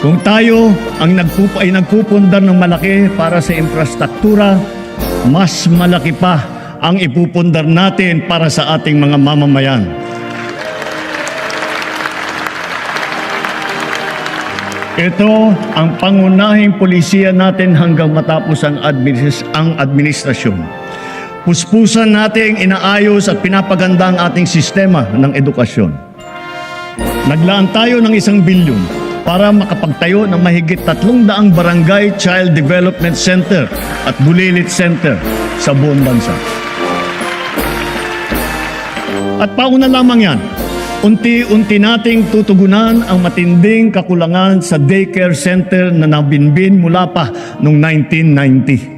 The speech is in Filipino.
Kung tayo ay nagpupundar ng malaki para sa infrastruktura, mas malaki pa ang ipupundar natin para sa ating mga mamamayan. Ito ang pangunahing polisiya natin hanggang matapos ang administrasyon. Puspusan nating inaayos at pinapaganda ang ating sistema ng edukasyon. Naglaan tayo ng 1 bilyon para makapagtayo ng mahigit 300 barangay child development center at bulilit center sa buong bansa. At pauna lamang yan, unti-unti nating tutugunan ang matinding kakulangan sa daycare center na nabinbin mula pa noong 1990.